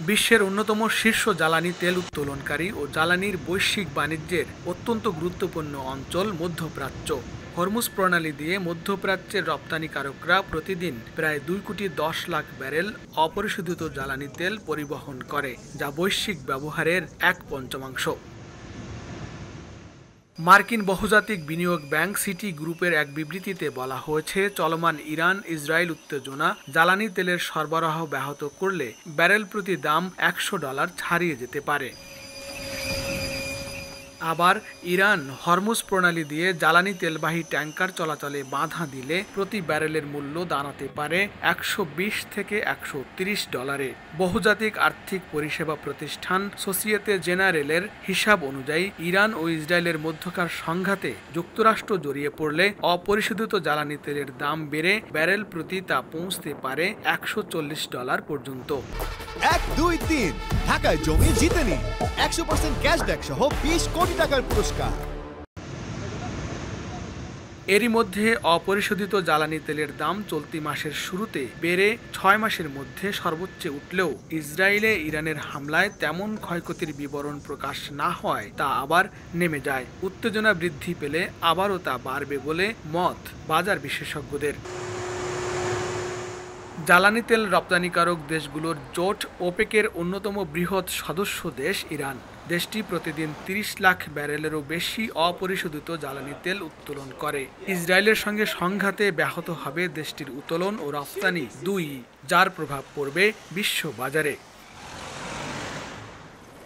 বিশ্বের অন্যতম শীর্ষ জ্বালানি তেল উত্তোলনকারী ও জ্বালানির বৈশ্বিক বাণিজ্যের অত্যন্ত গুরুত্বপূর্ণ অঞ্চল মধ্যপ্রাচ্য। হরমুজ প্রণালী দিয়ে মধ্যপ্রাচ্যের রপ্তানিকারকরা প্রতিদিন প্রায় 2,10,00,000 ব্যারেল অপরিশোধিত জ্বালানি তেল পরিবহন করে, যা বৈশ্বিক ব্যবহারের 1/5। মার্কিন বহুজাতিক বিনিয়োগ ব্যাংক সিটি গ্রুপের এক বিবৃতিতে বলা হয়েছে, চলমান ইরান ইসরায়েল উত্তেজনা জ্বালানি তেলের সরবরাহ ব্যাহত করলে ব্যারেল প্রতি দাম $100 ছাড়িয়ে যেতে পারে। আবার ইরান হরমুজ প্রণালী দিয়ে জ্বালানি তেলবাহী ট্যাঙ্কার চলাচলে বাধা দিলে প্রতি ব্যারেলের মূল্য দাঁড়াতে পারে $120 থেকে $130। বহুজাতিক আর্থিক পরিষেবা প্রতিষ্ঠান সোসিয়েতে জেনারেলের হিসাব অনুযায়ী ইরান ও ইসরায়েলের মধ্যকার সংঘাতে যুক্তরাষ্ট্র জড়িয়ে পড়লে অপরিশোধিত জ্বালানি তেলের দাম বেড়ে ব্যারেল প্রতি তা পৌঁছতে পারে $140 পর্যন্ত। 1, 2, 3 ঢাকায় জমি জিতে নিন 100% ক্যাশব্যাক সহ 20 কোটি টাকার পুরস্কার। এরই মধ্যে অপরিশোধিত জ্বালানি তেলের দাম চলতি মাসের শুরুতে বেড়ে 6 মাসের মধ্যে সর্বোচ্চে উঠলেও ইসরায়েলে ইরানের হামলায় তেমন ক্ষয়ক্ষতির বিবরণ প্রকাশ না হওয়ায় তা আবার নেমে যায়। উত্তেজনা বৃদ্ধি পেলে আবারও তা বাড়বে বলে মত বাজার বিশেষজ্ঞদের। জ্বালানি তেল রপ্তানিকারক দেশগুলোর জোট ওপেকের অন্যতম বৃহৎ সদস্য দেশ ইরান। দেশটি প্রতিদিন 30 লাখ ব্যারেলেরও বেশি অপরিশোধিত জ্বালানি তেল উত্তোলন করে। ইসরায়েলের সঙ্গে সংঘাতে ব্যাহত হবে দেশটির উত্তোলন ও রপ্তানি দুই, যার প্রভাব পড়বে বিশ্ব বাজারে।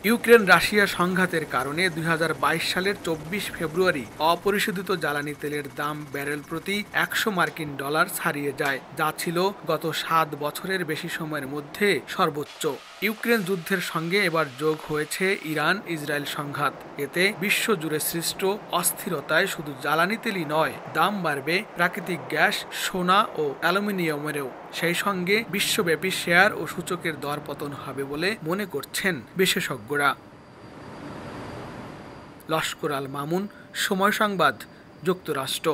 ইউক্রেন রাশিয়া সংঘাতের কারণে 2022 সালের 24 ফেব্রুয়ারি অপরিশোধিত জ্বালানি তেলের দাম ব্যারেল প্রতি $100 ছাড়িয়ে যায়, যা ছিল গত 7 বছরের বেশি সময়ের মধ্যে সর্বোচ্চ। ইউক্রেন যুদ্ধের সঙ্গে এবার যোগ হয়েছে ইরান ইসরায়েল সংঘাত। এতে বিশ্বজুড়ে সৃষ্ট অস্থিরতায় শুধু জ্বালানি তেলই নয়, দাম বাড়বে প্রাকৃতিক গ্যাস, সোনা ও অ্যালুমিনিয়ামেরও। সেই সঙ্গে বিশ্বব্যাপী শেয়ার ও সূচকের দরপতন হবে বলে মনে করছেন বিশেষজ্ঞরা। লস্কর আল মামুন, সময় সংবাদ, যুক্তরাষ্ট্র।